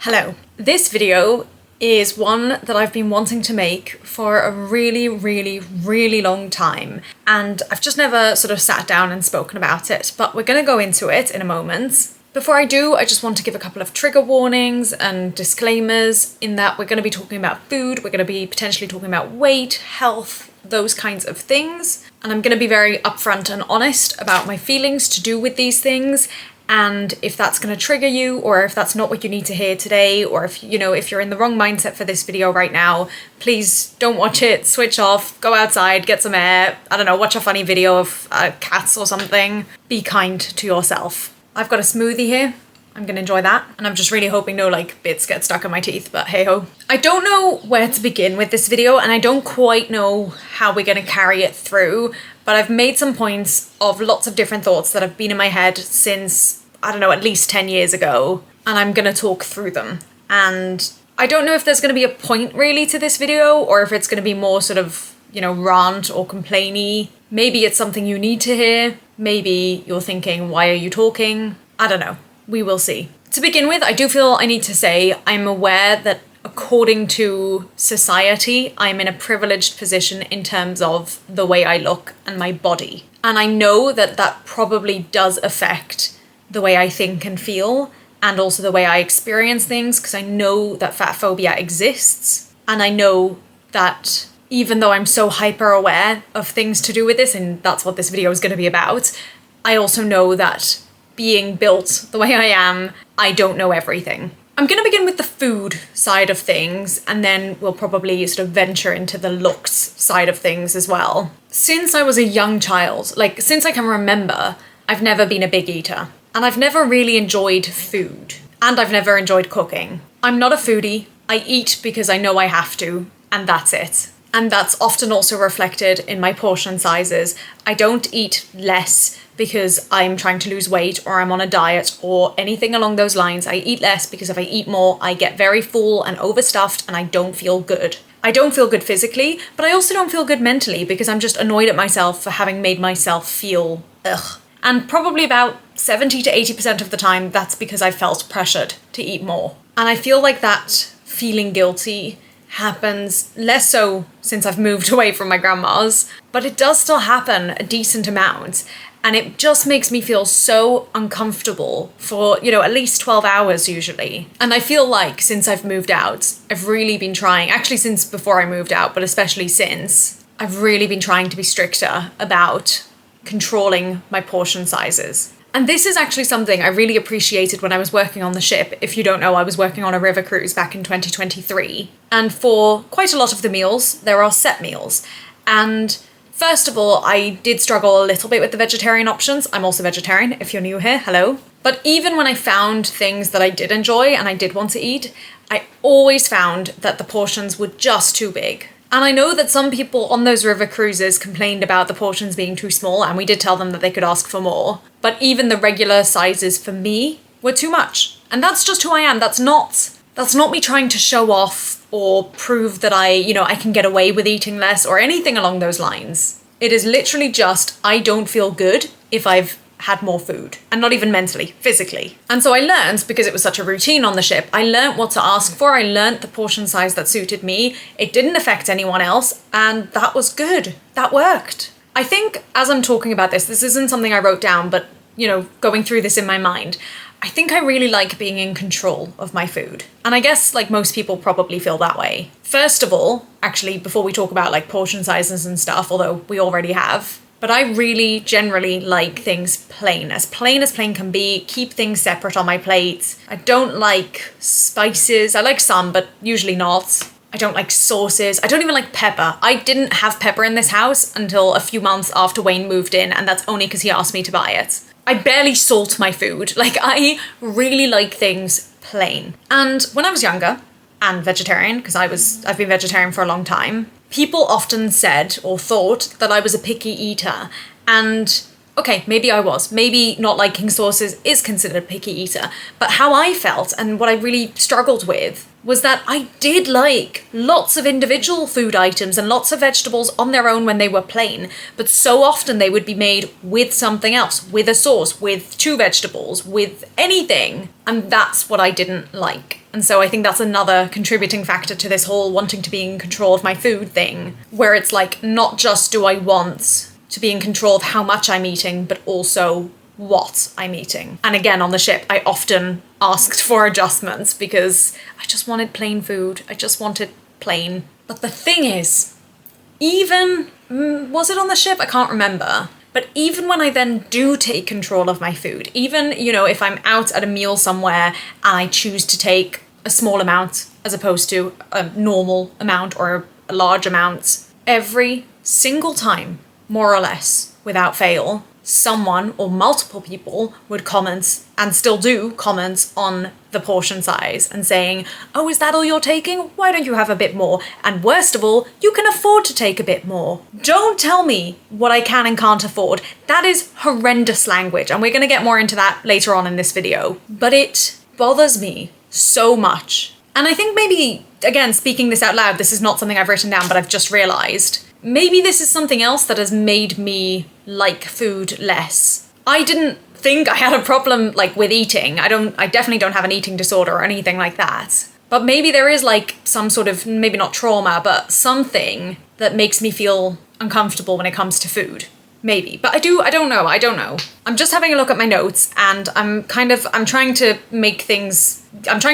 Hello. This video is one that I've been wanting to make for a really long time, and I've just never sort of sat down and spoken about it, but we're going to go into it in a moment. Before I do, I just want to give a couple of trigger warnings and disclaimers in that we're going to be talking about food, we're going to be potentially talking about weight, health, those kinds of things, and I'm going to be very upfront and honest about my feelings to do with these things. And if that's going to trigger you, or if that's not what you need to hear today, or if you're in the wrong mindset for this video right now, please don't watch it, switch off, go outside, get some air, I don't know, watch a funny video of cats or something. Be kind to yourself. I've got a smoothie here. I'm gonna enjoy that. And I'm just really hoping no bits get stuck in my teeth, but hey ho. I don't know where to begin with this video, and I don't quite know how we're gonna carry it through, but I've made some points of lots of different thoughts that have been in my head since, I don't know, at least 10 years ago, and I'm gonna talk through them. And I don't know if there's gonna be a point really to this video, or if it's gonna be more sort of, rant or complainy. Maybe it's something you need to hear. Maybe you're thinking, why are you talking? I don't know. We will see. To begin with, I do feel I need to say I'm aware that according to society, I'm in a privileged position in terms of the way I look and my body. And I know that that probably does affect the way I think and feel, and also the way I experience things, because I know that fat phobia exists. And I know that even though I'm so hyper aware of things to do with this, and that's what this video is going to be about, I also know that being built the way I am, I don't know everything. I'm going to begin with the food side of things, and then we'll probably sort of venture into the looks side of things as well. Since I was a young child, since I can remember, I've never been a big eater. And I've never really enjoyed food. And I've never enjoyed cooking. I'm not a foodie. I eat because I know I have to, and that's it. And that's often also reflected in my portion sizes. I don't eat less because I'm trying to lose weight or I'm on a diet or anything along those lines. I eat less because if I eat more, I get very full and overstuffed and I don't feel good. I don't feel good physically, but I also don't feel good mentally because I'm just annoyed at myself for having made myself feel ugh. And probably about 70 to 80% of the time, that's because I felt pressured to eat more. And I feel like that feeling guilty happens less so since I've moved away from my grandma's, but it does still happen a decent amount. And it just makes me feel so uncomfortable for, at least 12 hours usually. And I feel like since I've moved out, I've really been trying, actually since before I moved out, but especially since, I've really been trying to be stricter about controlling my portion sizes. And this is actually something I really appreciated when I was working on the ship. If you don't know, I was working on a river cruise back in 2023. And for quite a lot of the meals, there are set meals. And first of all, I did struggle a little bit with the vegetarian options. I'm also vegetarian, if you're new here, hello. But even when I found things that I did enjoy and I did want to eat, I always found that the portions were just too big. And I know that some people on those river cruises complained about the portions being too small, and we did tell them that they could ask for more. But even the regular sizes for me were too much. And that's just who I am. That's not me trying to show off or prove that I can get away with eating less or anything along those lines. It is literally just, I don't feel good if I've had more food, and not even mentally, physically. And so I learned, because it was such a routine on the ship, I learned what to ask for, I learned the portion size that suited me, it didn't affect anyone else, and that was good. That worked. I think as I'm talking about this isn't something I wrote down, but going through this in my mind, I think I really like being in control of my food. And I guess most people probably feel that way. First of all, actually, before we talk about portion sizes and stuff, although we already have, but I really generally like things plain as plain can be, keep things separate on my plate. I don't like spices. I like some, but usually not. I don't like sauces. I don't even like pepper. I didn't have pepper in this house until a few months after Wayne moved in, and that's only because he asked me to buy it. I barely salt my food. I really like things plain. And when I was younger, and vegetarian, because I've been vegetarian for a long time, people often said or thought that I was a picky eater. And okay, maybe I was. Maybe not liking sauces is considered a picky eater. But how I felt and what I really struggled with was that I did like lots of individual food items and lots of vegetables on their own when they were plain. But so often they would be made with something else, with a sauce, with two vegetables, with anything. And that's what I didn't like. And so I think that's another contributing factor to this whole wanting to be in control of my food thing, where it's like, not just do I want to be in control of how much I'm eating, but also what I'm eating. And again, on the ship, I often asked for adjustments because I just wanted plain food. I just wanted plain. But the thing is, even, was it on the ship? I can't remember. But even when I then do take control of my food, even, you know, if I'm out at a meal somewhere and I choose to take a small amount as opposed to a normal amount or a large amount, every single time, more or less, without fail, someone or multiple people would comment, and still do comment, on the portion size and saying, oh, is that all you're taking? Why don't you have a bit more? And worst of all, you can afford to take a bit more. Don't tell me what I can and can't afford. That is horrendous language, and we're going to get more into that later on in this video. But it bothers me so much. And I think maybe, again, speaking this out loud, this is not something I've written down, but I've just realized, maybe this is something else that has made me like food less. I didn't think I had a problem like with eating. I definitely don't have an eating disorder or anything like that. But maybe there is like some sort of, maybe not trauma, but something that makes me feel uncomfortable when it comes to food. Maybe. But I don't know. I'm just having a look at my notes, and I'm trying to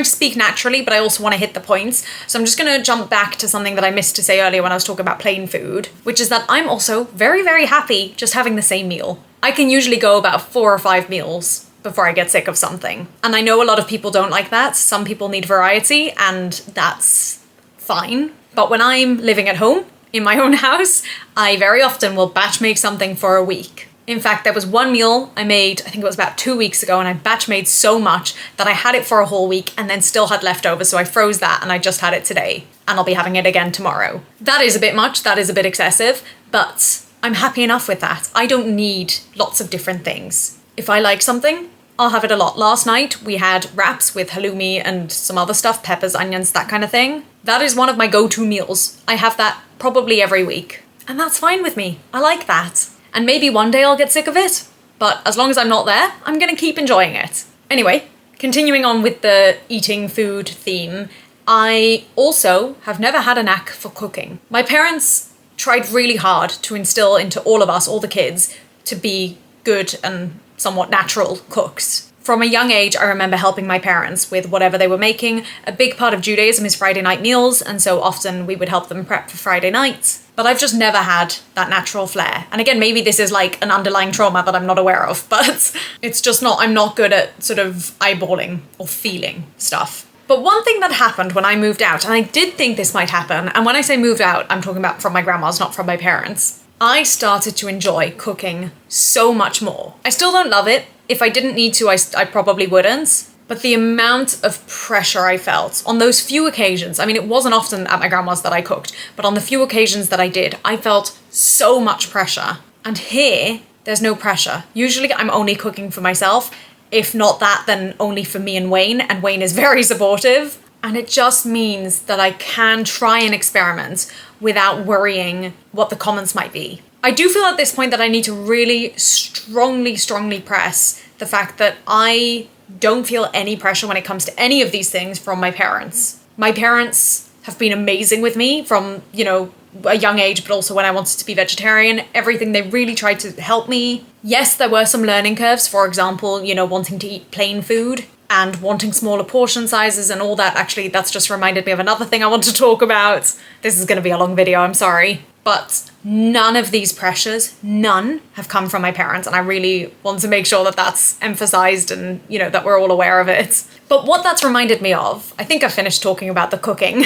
speak naturally, but I also want to hit the points. So I'm just going to jump back to something that I missed to say earlier when I was talking about plain food, which is that I'm also very, very happy just having the same meal. I can usually go about 4 or 5 meals before I get sick of something. And I know a lot of people don't like that. Some people need variety, and that's fine. But when I'm living at home, in my own house, I very often will batch make something for a week. In fact, there was one meal I made, I think it was about 2 weeks ago, and I batch made so much that I had it for a whole week and then still had leftovers, so I froze that and I just had it today, and I'll be having it again tomorrow. That is a bit much, that is a bit excessive, but I'm happy enough with that. I don't need lots of different things. If I like something, I'll have it a lot. Last night we had wraps with halloumi and some other stuff, peppers, onions, that kind of thing. That is one of my go-to meals. I have that probably every week. And that's fine with me. I like that. And maybe one day I'll get sick of it, but as long as I'm not there, I'm gonna keep enjoying it. Anyway, continuing on with the eating food theme, I also have never had a knack for cooking. My parents tried really hard to instill into all of us, all the kids, to be good and somewhat natural cooks. From a young age, I remember helping my parents with whatever they were making. A big part of Judaism is Friday night meals, and so often we would help them prep for Friday nights. But I've just never had that natural flair. And again, maybe this is like an underlying trauma that I'm not aware of, but it's just not, I'm not good at sort of eyeballing or feeling stuff. But one thing that happened when I moved out, and I did think this might happen, and when I say moved out, I'm talking about from my grandma's, not from my parents, I started to enjoy cooking so much more. I still don't love it. If I didn't need to, I probably wouldn't. But the amount of pressure I felt on those few occasions, I mean, it wasn't often at my grandma's that I cooked, but on the few occasions that I did, I felt so much pressure. And here, there's no pressure. Usually I'm only cooking for myself. If not that, then only for me and Wayne is very supportive. And it just means that I can try and experiment without worrying what the comments might be. I do feel at this point that I need to really strongly press the fact that I don't feel any pressure when it comes to any of these things from my parents. My parents have been amazing with me from, you know, a young age, but also when I wanted to be vegetarian, everything, they really tried to help me. Yes, there were some learning curves, for example, you know, wanting to eat plain food and wanting smaller portion sizes and all that. Actually, that's just reminded me of another thing I want to talk about. This is going to be a long video, I'm sorry. But none of these pressures, none, have come from my parents, and I really want to make sure that that's emphasized and, you know, that we're all aware of it. But what that's reminded me of, I think I finished talking about the cooking.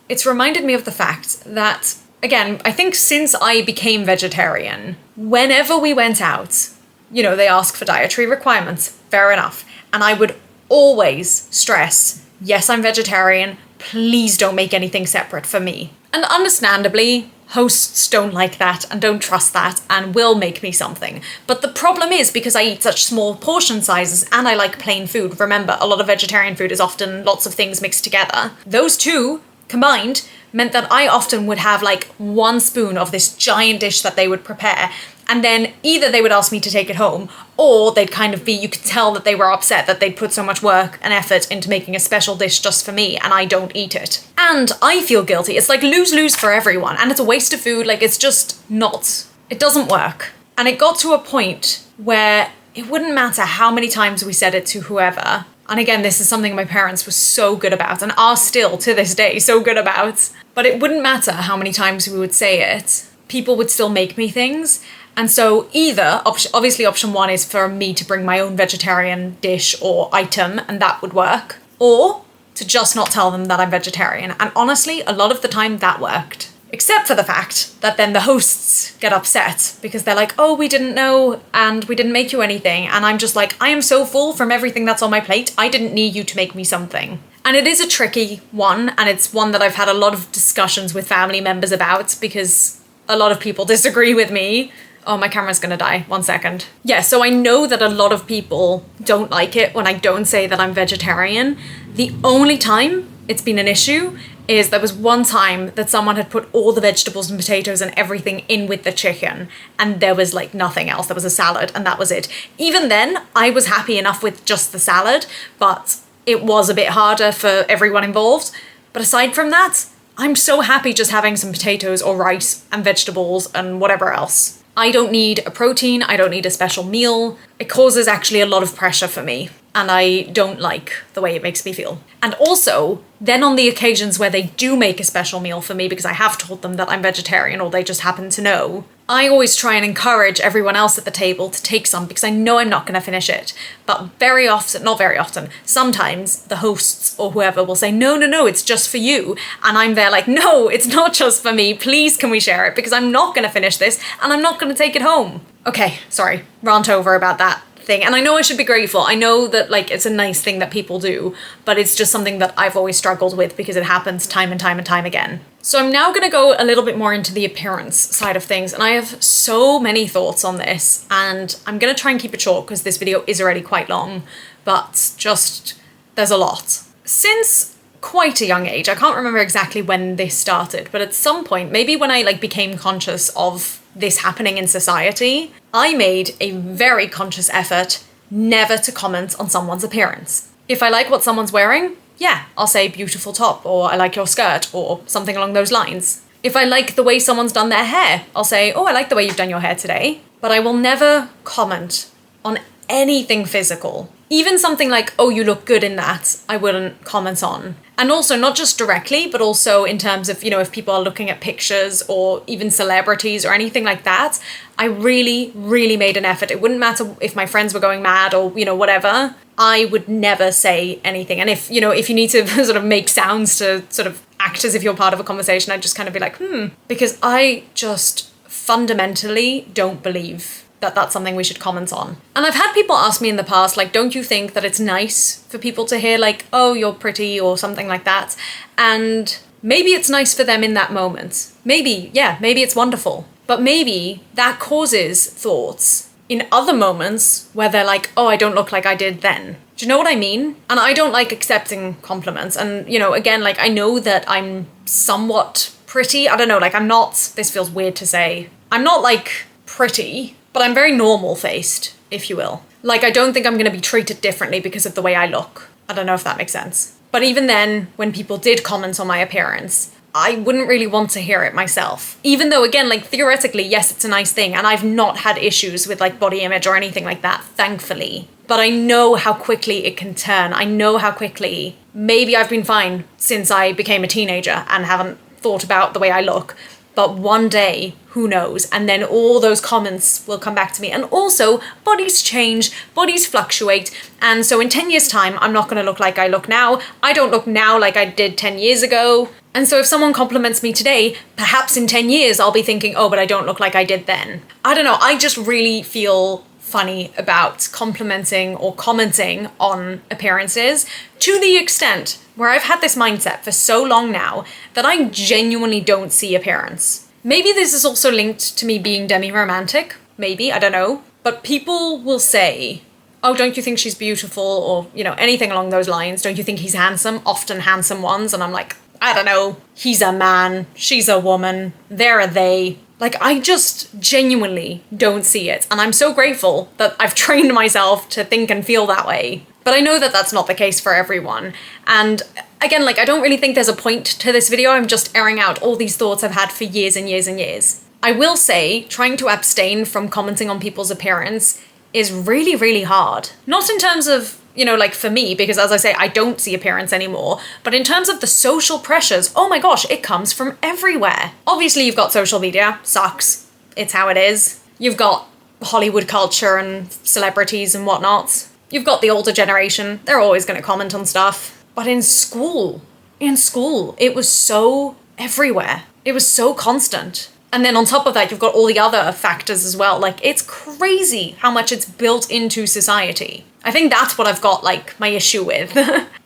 It's reminded me of the fact that, again, I think since I became vegetarian, whenever we went out, you know, they ask for dietary requirements, fair enough. And I would always stress, yes, I'm vegetarian, please don't make anything separate for me. And understandably, hosts don't like that and don't trust that and will make me something. But the problem is, because I eat such small portion sizes and I like plain food, remember, a lot of vegetarian food is often lots of things mixed together. Those two combined meant that I often would have like 1 spoon of this giant dish that they would prepare, And then either they would ask me to take it home, or they'd kind of be, you could tell that they were upset that they'd put so much work and effort into making a special dish just for me, and I don't eat it. And I feel guilty. It's like lose-lose for everyone, and it's a waste of food. Like, it's just not, it doesn't work. And it got to a point where it wouldn't matter how many times we said it to whoever. And again, this is something my parents were so good about, and are still to this day so good about. But it wouldn't matter how many times we would say it. People would still make me things. And so either, obviously option one is for me to bring my own vegetarian dish or item, and that would work. Or to just not tell them that I'm vegetarian. And honestly, a lot of the time that worked. Except for the fact that then the hosts get upset because they're like, oh, we didn't know and we didn't make you anything. And I'm just like, I am so full from everything that's on my plate. I didn't need you to make me something. And it is a tricky one, and it's one that I've had a lot of discussions with family members about because a lot of people disagree with me. Oh, my camera's gonna die. 1 second. Yeah, so I know that a lot of people don't like it when I don't say that I'm vegetarian. The only time it's been an issue is there was one time that someone had put all the vegetables and potatoes and everything in with the chicken, and there was like nothing else. There was a salad and that was it. Even then, I was happy enough with just the salad, but it was a bit harder for everyone involved. But aside from that, I'm so happy just having some potatoes or rice and vegetables and whatever else. I don't need a protein, I don't need a special meal. It causes actually a lot of pressure for me, and I don't like the way it makes me feel. And also, then on the occasions where they do make a special meal for me because I have told them that I'm vegetarian or they just happen to know, I always try and encourage everyone else at the table to take some because I know I'm not going to finish it. But very often, not very often, sometimes the hosts or whoever will say, no, it's just for you. And I'm there like, no, it's not just for me. Please, can we share it? Because I'm not going to finish this and I'm not going to take it home. Okay, sorry, rant over about that thing. And I know I should be grateful. I know that like it's a nice thing that people do, but it's just something that I've always struggled with because it happens time and time and time again. So I'm now going to go a little bit more into the appearance side of things, and I have so many thoughts on this, and I'm going to try and keep it short because this video is already quite long, but just there's a lot. Since quite a young age, I can't remember exactly when this started, but at some point, maybe when I like became conscious of this happening in society, I made a very conscious effort never to comment on someone's appearance. If I like what someone's wearing, yeah, I'll say beautiful top, or I like your skirt, or something along those lines. If I like the way someone's done their hair, I'll say, oh, I like the way you've done your hair today. But I will never comment on anything physical. Even something like, oh, you look good in that, I wouldn't comment on. And also not just directly, but also in terms of, you know, if people are looking at pictures or even celebrities or anything like that, I really, really made an effort. It wouldn't matter if my friends were going mad or, you know, whatever. I would never say anything. And if, you know, if you need to sort of make sounds to sort of act as if you're part of a conversation, I'd just kind of be like, because I just fundamentally don't believe that that's something we should comment on. And I've had people ask me in the past, like, don't you think that it's nice for people to hear like, oh, you're pretty or something like that? And maybe it's nice for them in that moment. Maybe, yeah, maybe it's wonderful. But maybe that causes thoughts in other moments where they're like, oh, I don't look like I did then. Do you know what I mean? And I don't like accepting compliments. And, you know, again, like, I know that I'm somewhat pretty. I don't know, like, I'm not, this feels weird to say, I'm not like pretty, but I'm very normal faced, if you will. Like, I don't think I'm going to be treated differently because of the way I look. I don't know if that makes sense. But even then, when people did comment on my appearance, I wouldn't really want to hear it myself. Even though, again, like, theoretically, yes, it's a nice thing. And I've not had issues with like body image or anything like that, thankfully. But I know how quickly it can turn. I know how quickly, maybe I've been fine since I became a teenager and haven't thought about the way I look. But one day, who knows? And then all those comments will come back to me. And also, bodies change, bodies fluctuate. And so in 10 years' time, I'm not going to look like I look now. I don't look now like I did 10 years ago. And so if someone compliments me today, perhaps in 10 years, I'll be thinking, oh, but I don't look like I did then. I don't know. I just really feel funny about complimenting or commenting on appearances to the extent where I've had this mindset for so long now that I genuinely don't see appearance. Maybe this is also linked to me being demi-romantic. Maybe, I don't know. But people will say, oh, don't you think she's beautiful? Or, you know, anything along those lines. Don't you think he's handsome? Often handsome ones. And I'm like, I don't know. He's a man. She's a woman. They're a they. Like, I just genuinely don't see it. And I'm so grateful that I've trained myself to think and feel that way. But I know that that's not the case for everyone. And again, like, I don't really think there's a point to this video. I'm just airing out all these thoughts I've had for years and years and years. I will say, trying to abstain from commenting on people's appearance is really, really hard. Not in terms of, you know, like for me, because as I say, I don't see appearance anymore, but in terms of the social pressures, oh my gosh, it comes from everywhere. Obviously, you've got social media, sucks. It's how it is. You've got Hollywood culture and celebrities and whatnot. You've got the older generation, they're always going to comment on stuff. But in school, it was so everywhere. It was so constant. And then on top of that, you've got all the other factors as well. Like, it's crazy how much it's built into society. I think that's what I've got, like, my issue with.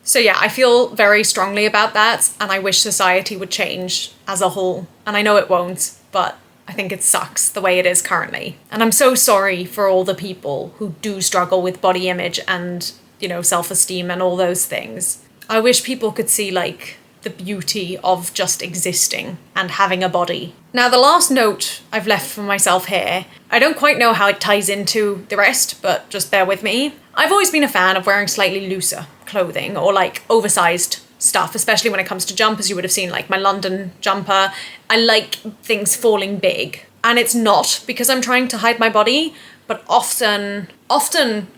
So yeah, I feel very strongly about that, and I wish society would change as a whole. And I know it won't, but I think it sucks the way it is currently. And I'm so sorry for all the people who do struggle with body image and, you know, self-esteem and all those things. I wish people could see, like, the beauty of just existing and having a body. Now, the last note I've left for myself here, I don't quite know how it ties into the rest, but just bear with me. I've always been a fan of wearing slightly looser clothing or like oversized stuff, especially when it comes to jumpers. You would have seen like my London jumper. I like things falling big. And it's not because I'm trying to hide my body, but often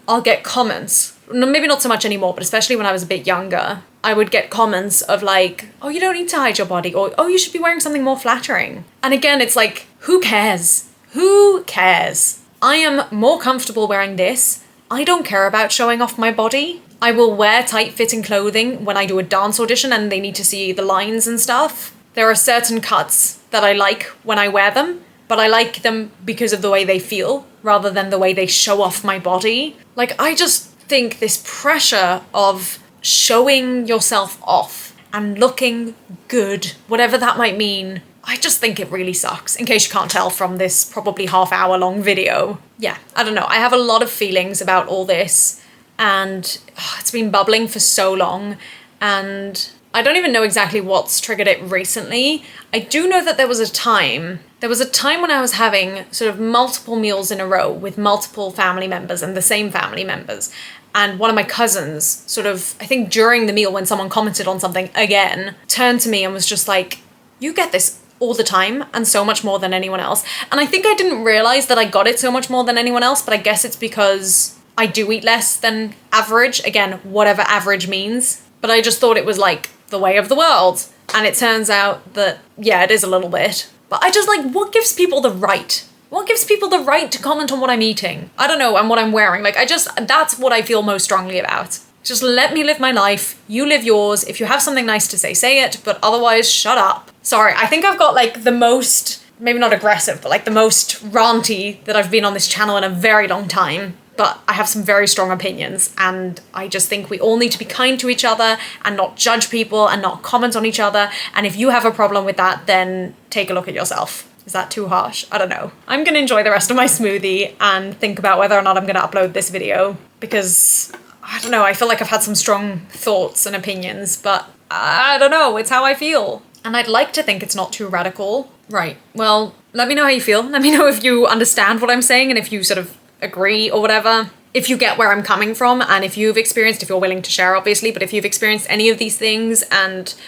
I'll get comments, maybe not so much anymore, but especially when I was a bit younger, I would get comments of like, oh, you don't need to hide your body, or oh, you should be wearing something more flattering. And again, it's like, who cares? Who cares? I am more comfortable wearing this. I don't care about showing off my body. I will wear tight-fitting clothing when I do a dance audition and they need to see the lines and stuff. There are certain cuts that I like when I wear them, but I like them because of the way they feel rather than the way they show off my body. Like, I just think this pressure of showing yourself off and looking good, whatever that might mean, I just think it really sucks, in case you can't tell from this probably half-hour-long video. Yeah, I don't know. I have a lot of feelings about all this, and it's been bubbling for so long, and I don't even know exactly what's triggered it recently. I do know that there was a time when I was having sort of multiple meals in a row with multiple family members and the same family members. And one of my cousins sort of, I think during the meal when someone commented on something again, turned to me and was just like, you get this all the time and so much more than anyone else. And I think I didn't realize that I got it so much more than anyone else, but I guess it's because I do eat less than average. Again, whatever average means. But I just thought it was like the way of the world. And it turns out that, yeah, it is a little bit. But I just like, what gives people the right? What gives people the right to comment on what I'm eating? I don't know, and what I'm wearing. Like, that's what I feel most strongly about. Just let me live my life. You live yours. If you have something nice to say it, but otherwise, shut up. Sorry, I think I've got like the most, maybe not aggressive, but like the most ranty that I've been on this channel in a very long time. But I have some very strong opinions, and I just think we all need to be kind to each other and not judge people and not comment on each other. And if you have a problem with that, then take a look at yourself. Is that too harsh? I don't know. I'm gonna enjoy the rest of my smoothie and think about whether or not I'm gonna upload this video, because I don't know, I feel like I've had some strong thoughts and opinions, but I don't know, it's how I feel. And I'd like to think it's not too radical. Right, well, let me know how you feel. Let me know if you understand what I'm saying and if you sort of agree or whatever. If you get where I'm coming from, and if you've experienced, if you're willing to share, obviously, but if you've experienced any of these things,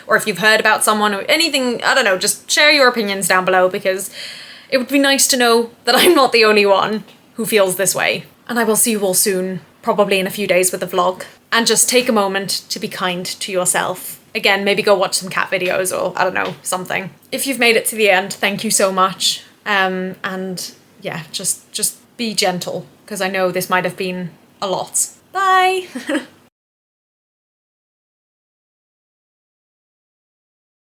or if you've heard about someone or anything, I don't know, just share your opinions down below, because it would be nice to know that I'm not the only one who feels this way. And I will see you all soon, probably in a few days with a vlog. And just take a moment to be kind to yourself. Again, maybe go watch some cat videos or, I don't know, something. If you've made it to the end, thank you so much. And yeah, just be gentle, because I know this might have been a lot. Bye!